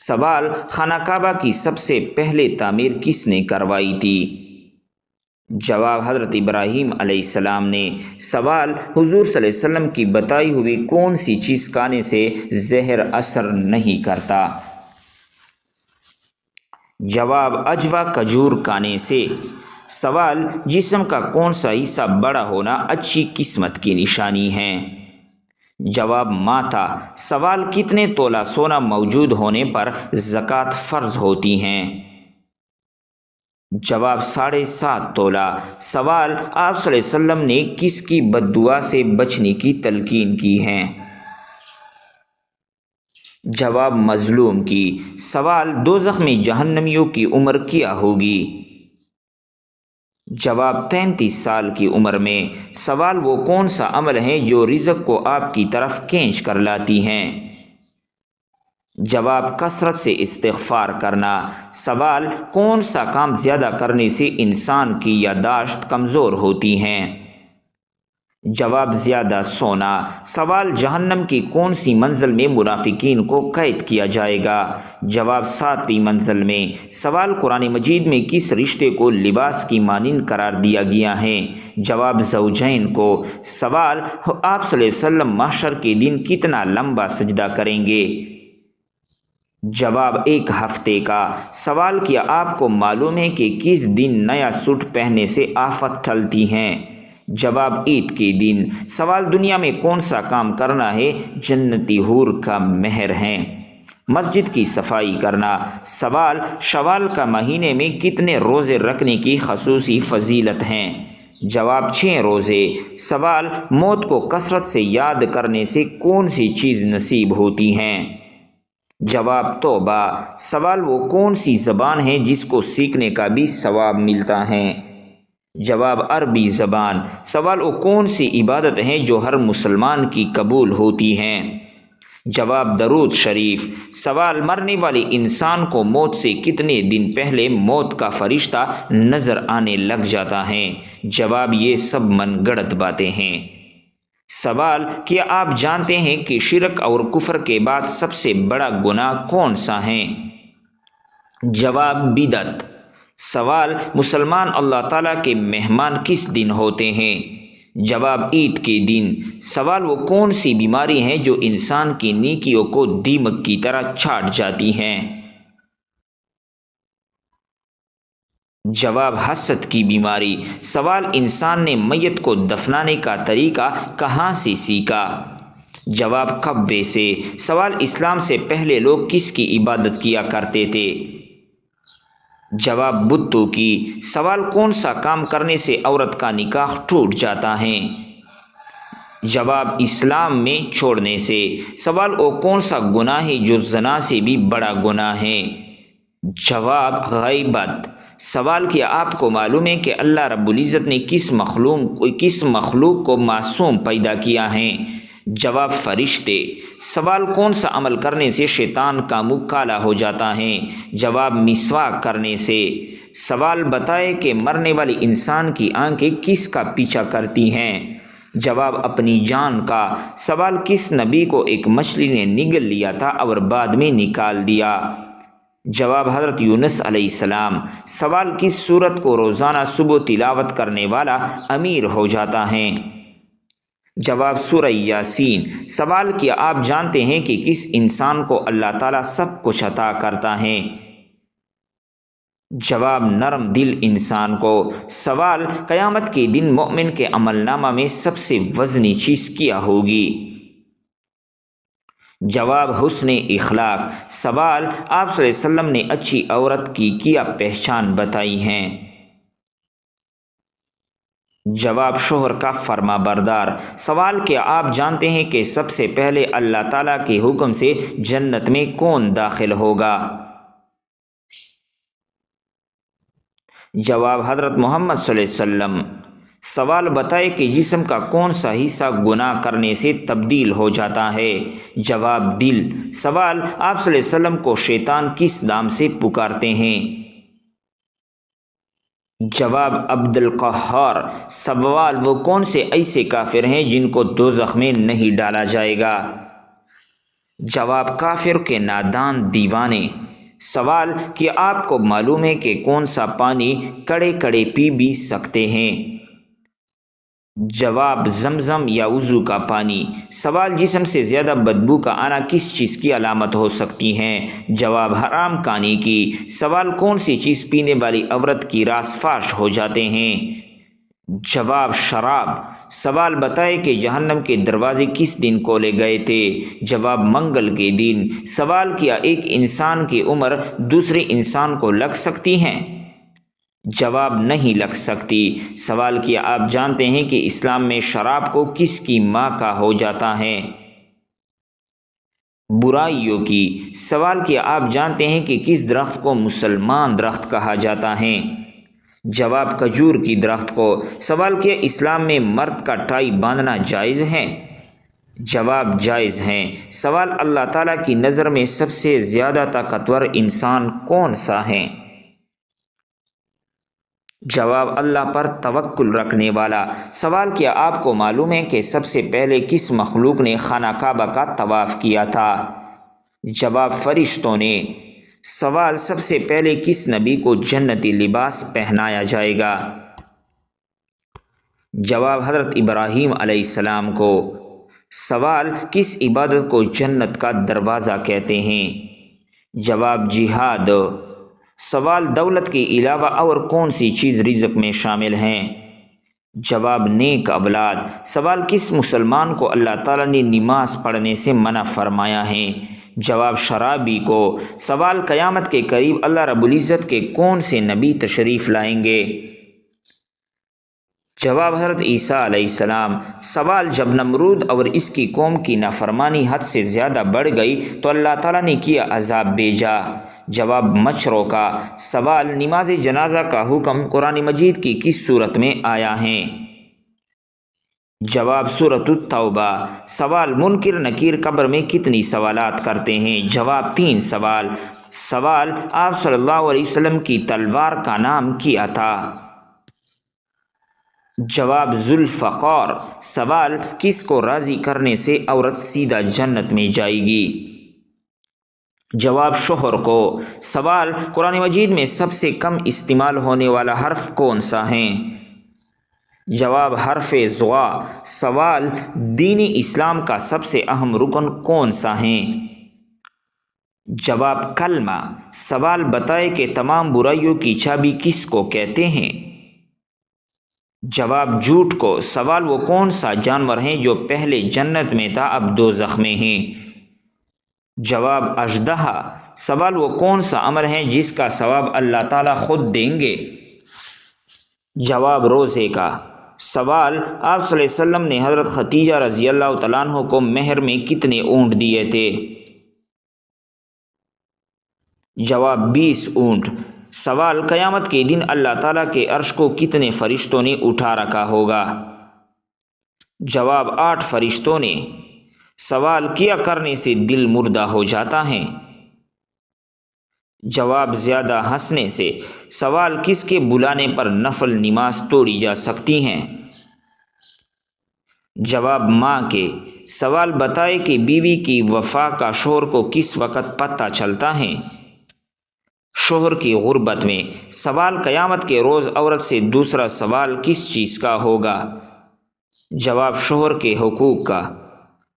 سوال: خانہ کعبہ کی سب سے پہلے تعمیر کس نے کروائی تھی؟ جواب: حضرت ابراہیم علیہ السلام نے۔ سوال: حضور صلی اللہ علیہ وسلم کی بتائی ہوئی کون سی چیز کھانے سے زہر اثر نہیں کرتا؟ جواب: اجوا کھجور کھانے سے۔ سوال: جسم کا کون سا حصہ بڑا ہونا اچھی قسمت کی نشانی ہے؟ جواب: ماتھا۔ سوال: کتنے تولہ سونا موجود ہونے پر زکوٰۃ فرض ہوتی ہے؟ جواب: 7.5 تولہ۔ سوال: آپ صلی اللہ علیہ وسلم نے کس کی بد دعا سے بچنے کی تلقین کی ہے؟ جواب: مظلوم کی۔ سوال: دوزخ میں جہنمیوں کی عمر کیا ہوگی؟ جواب: 33 سال کی عمر میں۔ سوال: وہ کون سا عمل ہے جو رزق کو آپ کی طرف کھینچ کر لاتی ہیں؟ جواب: کثرت سے استغفار کرنا۔ سوال: کون سا کام زیادہ کرنے سے انسان کی یادداشت کمزور ہوتی ہے؟ جواب: زیادہ سونا۔ سوال: جہنم کی کون سی منزل میں منافقین کو قید کیا جائے گا؟ جواب: 7ویں منزل میں۔ سوال: قرآن مجید میں کس رشتے کو لباس کی مانند قرار دیا گیا ہے؟ جواب: زوجین کو۔ سوال: آپ صلی اللہ علیہ وسلم محشر کے دن کتنا لمبا سجدہ کریں گے؟ جواب: 1 ہفتے کا۔ سوال: کیا آپ کو معلوم ہے کہ کس دن نیا سوٹ پہننے سے آفت ٹلتی ہے؟ جواب: عید کے دن۔ سوال: دنیا میں کون سا کام کرنا ہے جنتی حور کا مہر ہے؟ مسجد کی صفائی کرنا۔ سوال: شوال کا مہینے میں کتنے روزے رکھنے کی خصوصی فضیلت ہے؟ جواب: 6 روزے۔ سوال: موت کو کثرت سے یاد کرنے سے کون سی چیز نصیب ہوتی ہے؟ جواب: توبہ۔ سوال: وہ کون سی زبان ہے جس کو سیکھنے کا بھی ثواب ملتا ہے؟ جواب: عربی زبان۔ سوال: وہ کون سی عبادت ہے جو ہر مسلمان کی قبول ہوتی ہے؟ جواب: درود شریف۔ سوال: مرنے والے انسان کو موت سے کتنے دن پہلے موت کا فرشتہ نظر آنے لگ جاتا ہے؟ جواب: یہ سب من گڑت باتیں ہیں۔ سوال: کیا آپ جانتے ہیں کہ شرک اور کفر کے بعد سب سے بڑا گناہ کون سا ہے؟ جواب: بدعت۔ سوال: مسلمان اللہ تعالیٰ کے مہمان کس دن ہوتے ہیں؟ جواب: عید کے دن۔ سوال: وہ کون سی بیماری ہیں جو انسان کی نیکیوں کو دیمک کی طرح چاٹ جاتی ہیں؟ جواب: حسد کی بیماری۔ سوال: انسان نے میت کو دفنانے کا طریقہ کہاں سے سیکھا؟ جواب: کعبے سے۔ سوال: اسلام سے پہلے لوگ کس کی عبادت کیا کرتے تھے؟ جواب: بتوں کی۔ سوال: کون سا کام کرنے سے عورت کا نکاح ٹوٹ جاتا ہے؟ جواب: اسلام میں چھوڑنے سے۔ سوال: وہ کون سا گناہ ہے جو زنا سے بھی بڑا گناہ ہے؟ جواب: غیبت۔ سوال: کیا آپ کو معلوم ہے کہ اللہ رب العزت نے کس مخلوق کو معصوم پیدا کیا ہے؟ جواب: فرشتے۔ سوال: کون سا عمل کرنے سے شیطان کا منہ کالا ہو جاتا ہے؟ جواب: مسواک کرنے سے۔ سوال: بتائے کہ مرنے والے انسان کی آنکھیں کس کا پیچھا کرتی ہیں؟ جواب: اپنی جان کا۔ سوال: کس نبی کو ایک مچھلی نے نگل لیا تھا اور بعد میں نکال دیا؟ جواب: حضرت یونس علیہ السلام۔ سوال: کس سورت کو روزانہ صبح تلاوت کرنے والا امیر ہو جاتا ہے؟ جواب: سورہ یاسین۔ سوال: کیا آپ جانتے ہیں کہ کس انسان کو اللہ تعالیٰ سب کچھ عطا کرتا ہے؟ جواب: نرم دل انسان کو۔ سوال: قیامت کے دن مومن کے عمل نامہ میں سب سے وزنی چیز کیا ہوگی؟ جواب: حسن اخلاق۔ سوال: آپ صلی اللہ علیہ وسلم نے اچھی عورت کی کیا پہچان بتائی ہے؟ جواب: شوہر کا فرما بردار۔ سوال: کیا آپ جانتے ہیں کہ سب سے پہلے اللہ تعالیٰ کے حکم سے جنت میں کون داخل ہوگا؟ جواب: حضرت محمد صلی اللہ علیہ وسلم۔ سوال: بتائے کہ جسم کا کون سا حصہ گناہ کرنے سے تبدیل ہو جاتا ہے؟ جواب: دل۔ سوال: آپ صلی اللہ علیہ وسلم کو شیطان کس نام سے پکارتے ہیں؟ جواب: عبد القہار۔ سوال: وہ کون سے ایسے کافر ہیں جن کو دوزخ میں نہیں ڈالا جائے گا؟ جواب کافر کے نادان دیوانے۔ سوال کہ آپ کو معلوم ہے کہ کون سا پانی کڑے کڑے پی بھی سکتے ہیں؟ جواب زمزم یا وضو کا پانی۔ سوال جسم سے زیادہ بدبو کا آنا کس چیز کی علامت ہو سکتی ہیں؟ جواب حرام کھانے کی۔ سوال کون سی چیز پینے والی عورت کی راز فاش ہو جاتے ہیں؟ جواب شراب۔ سوال بتائے کہ جہنم کے دروازے کس دن کھولے گئے تھے؟ جواب منگل کے دن۔ سوال کیا ایک انسان کی عمر دوسرے انسان کو لگ سکتی ہے؟ جواب نہیں لگ سکتی۔ سوال کیا آپ جانتے ہیں کہ اسلام میں شراب کو کس کی ماں کا ہو جاتا ہے؟ برائیوں کی۔ سوال کیا آپ جانتے ہیں کہ کس درخت کو مسلمان درخت کہا جاتا ہے؟ جواب کھجور کی درخت کو۔ سوال کیا اسلام میں مرد کا ٹائی باندھنا جائز ہے؟ جواب جائز ہے۔ سوال اللہ تعالیٰ کی نظر میں سب سے زیادہ طاقتور انسان کون سا ہے؟ جواب اللہ پر توکل رکھنے والا۔ سوال کیا آپ کو معلوم ہے کہ سب سے پہلے کس مخلوق نے خانہ کعبہ کا طواف کیا تھا؟ جواب فرشتوں نے۔ سوال سب سے پہلے کس نبی کو جنتی لباس پہنایا جائے گا؟ جواب حضرت ابراہیم علیہ السلام کو۔ سوال کس عبادت کو جنت کا دروازہ کہتے ہیں؟ جواب جہاد۔ سوال دولت کے علاوہ اور کون سی چیز رزق میں شامل ہیں؟ جواب نیک اولاد۔ سوال کس مسلمان کو اللہ تعالیٰ نے نماز پڑھنے سے منع فرمایا ہے؟ جواب شرابی کو۔ سوال قیامت کے قریب اللہ رب العزت کے کون سے نبی تشریف لائیں گے؟ جواب حضرت عیسیٰ علیہ السلام۔ سوال جب نمرود اور اس کی قوم کی نافرمانی حد سے زیادہ بڑھ گئی تو اللہ تعالیٰ نے کیا عذاب بھیجا؟ جواب مچھروں کا۔ سوال نماز جنازہ کا حکم قرآن مجید کی کس صورت میں آیا ہے؟ جواب سورۃ التوبہ۔ سوال منکر نکیر قبر میں کتنی سوالات کرتے ہیں؟ جواب 3 سوال۔ سوال آپ صلی اللہ علیہ وسلم کی تلوار کا نام کیا تھا؟ جواب ذوالفقار۔ سوال کس کو راضی کرنے سے عورت سیدھا جنت میں جائے گی؟ جواب شوہر کو۔ سوال قرآن مجید میں سب سے کم استعمال ہونے والا حرف کون سا ہے؟ جواب حرف زغا۔ سوال دین اسلام کا سب سے اہم رکن کون سا ہے؟ جواب کلمہ۔ سوال بتائے کہ تمام برائیوں کی چابی کس کو کہتے ہیں؟ جواب جھوٹ کو۔ سوال وہ کون سا جانور ہیں جو پہلے جنت میں تھا اب دوزخ میں ہیں؟ جواب اژدہا۔ سوال وہ کون سا عمل ہے جس کا ثواب اللہ تعالیٰ خود دیں گے؟ جواب روزے کا۔ سوال آپ صلی اللہ علیہ وسلم نے حضرت خدیجہ رضی اللہ تعالیٰ عنہ کو مہر میں کتنے اونٹ دیے تھے؟ جواب 20 اونٹ۔ سوال قیامت کے دن اللہ تعالیٰ کے عرش کو کتنے فرشتوں نے اٹھا رکھا ہوگا؟ جواب 8 فرشتوں نے۔ سوال کیا کرنے سے دل مردہ ہو جاتا ہے؟ جواب زیادہ ہنسنے سے۔ سوال کس کے بلانے پر نفل نماز توڑی جا سکتی ہیں؟ جواب ماں کے۔ سوال بتائے کہ بیوی کی وفا کا شوہر کو کس وقت پتہ چلتا ہے؟ شوہر کی غربت میں۔ سوال قیامت کے روز عورت سے دوسرا سوال کس چیز کا ہوگا؟ جواب شوہر کے حقوق کا۔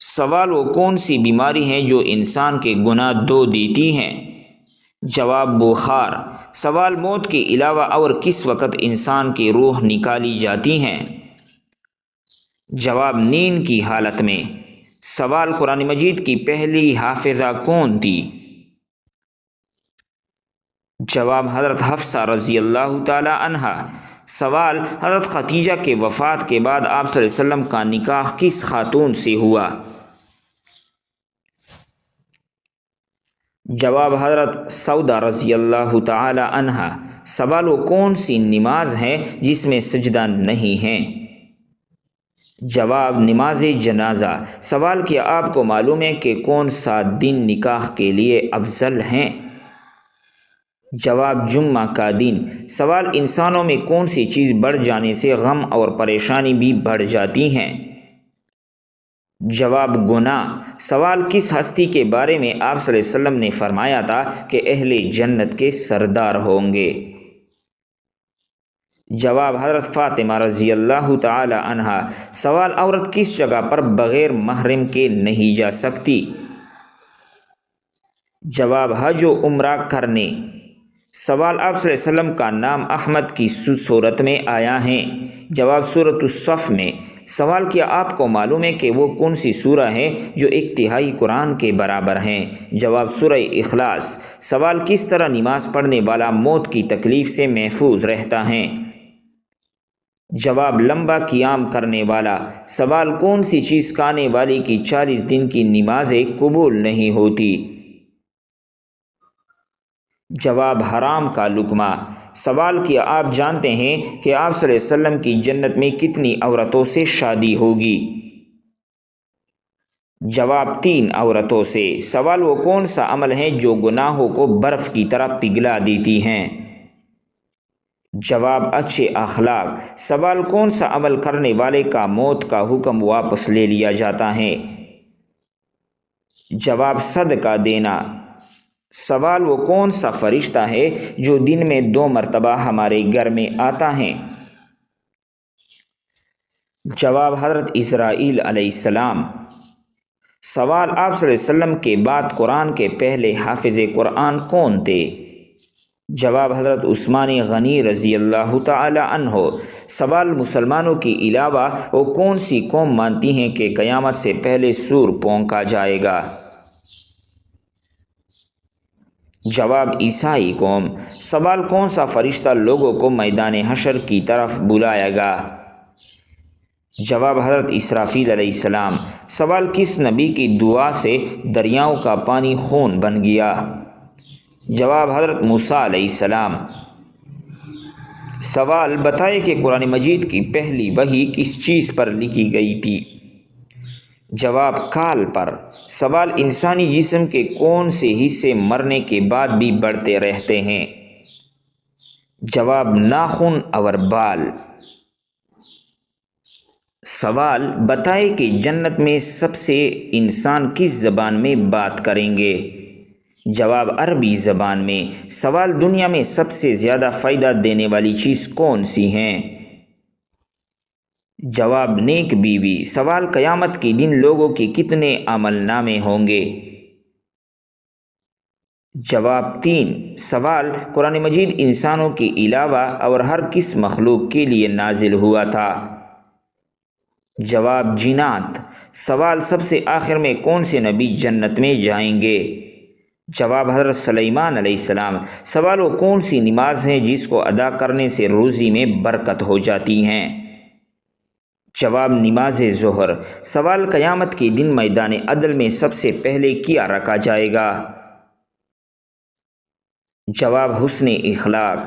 سوال وہ کون سی بیماری ہیں جو انسان کے گناہ دھو دیتی ہیں؟ جواب بخار۔ سوال موت کے علاوہ اور کس وقت انسان کی روح نکالی جاتی ہیں؟ جواب نیند کی حالت میں۔ سوال قرآن مجید کی پہلی حافظہ کون تھی؟ جواب حضرت حفصہ رضی اللہ تعالی عنہا۔ سوال حضرت خدیجہ کے وفات کے بعد آپ صلی اللہ علیہ وسلم کا نکاح کس خاتون سے ہوا؟ جواب حضرت سودا رضی اللہ تعالی عنہا۔ سوال وہ کون سی نماز ہے جس میں سجدہ نہیں ہے؟ جواب نماز جنازہ۔ سوال کیا آپ کو معلوم ہے کہ کون سا دن نکاح کے لیے افضل ہیں؟ جواب جمعہ کا دن۔ سوال انسانوں میں کون سی چیز بڑھ جانے سے غم اور پریشانی بھی بڑھ جاتی ہیں؟ جواب گناہ۔ سوال کس ہستی کے بارے میں آپ صلی اللہ علیہ وسلم نے فرمایا تھا کہ اہل جنت کے سردار ہوں گے؟ جواب حضرت فاطمہ رضی اللہ تعالی عنہا۔ سوال عورت کس جگہ پر بغیر محرم کے نہیں جا سکتی؟ جواب حج و عمرہ کرنے۔ سوال آپ صلی اللہ علیہ وسلم کا نام احمد کی صورت میں آیا ہے؟ جواب سورۃ الصف میں۔ سوال کیا آپ کو معلوم ہے کہ وہ کون سی سورہ ہے جو ایک تہائی قرآن کے برابر ہیں؟ جواب سورہ اخلاص۔ سوال کس طرح نماز پڑھنے والا موت کی تکلیف سے محفوظ رہتا ہے؟ جواب لمبا قیام کرنے والا۔ سوال کون سی چیز کھانے والے کی 40 دن کی نمازیں قبول نہیں ہوتی؟ جواب حرام کا لقمہ۔ سوال کیا آپ جانتے ہیں کہ آپ صلی اللہ علیہ وسلم کی جنت میں کتنی عورتوں سے شادی ہوگی؟ جواب 3 عورتوں سے۔ سوال وہ کون سا عمل ہے جو گناہوں کو برف کی طرح پگھلا دیتی ہیں؟ جواب اچھے اخلاق۔ سوال کون سا عمل کرنے والے کا موت کا حکم واپس لے لیا جاتا ہے؟ جواب صدقہ دینا۔ سوال وہ کون سا فرشتہ ہے جو دن میں 2 مرتبہ ہمارے گھر میں آتا ہے؟ جواب حضرت اسرائیل علیہ السلام۔ سوال آپ صلی اللہ علیہ وسلم کے بعد قرآن کے پہلے حافظ قرآن کون تھے؟ جواب حضرت عثمان غنی رضی اللہ تعالی عنہ۔ سوال مسلمانوں کے علاوہ وہ کون سی قوم مانتی ہیں کہ قیامت سے پہلے سور پھونکا جائے گا؟ جواب عیسائی قوم۔ سوال کون سا فرشتہ لوگوں کو میدان حشر کی طرف بلائے گا؟ جواب حضرت اسرافیل علیہ السلام۔ سوال کس نبی کی دعا سے دریاؤں کا پانی خون بن گیا؟ جواب حضرت موسیٰ علیہ السلام۔ سوال بتائے کہ قرآن مجید کی پہلی وحی کس چیز پر لکھی گئی تھی؟ جواب کال پر۔ سوال انسانی جسم کے کون سے حصے مرنے کے بعد بھی بڑھتے رہتے ہیں؟ جواب ناخن اور بال۔ سوال بتائے کہ جنت میں سب سے انسان کس زبان میں بات کریں گے؟ جواب عربی زبان میں۔ سوال دنیا میں سب سے زیادہ فائدہ دینے والی چیز کون سی ہیں؟ جواب نیک بیوی۔ سوال قیامت کے دن لوگوں کے کتنے عمل نامے ہوں گے؟ جواب 3۔ سوال قرآن مجید انسانوں کے علاوہ اور ہر کس مخلوق کے لیے نازل ہوا تھا؟ جواب جنات۔ سوال سب سے آخر میں کون سے نبی جنت میں جائیں گے؟ جواب حضرت سلیمان علیہ السلام۔ سوال وہ کون سی نماز ہے جس کو ادا کرنے سے روزی میں برکت ہو جاتی ہیں؟ جواب نماز ظہر۔ سوال قیامت کے دن میدان عدل میں سب سے پہلے کیا رکھا جائے گا؟ جواب حسن اخلاق۔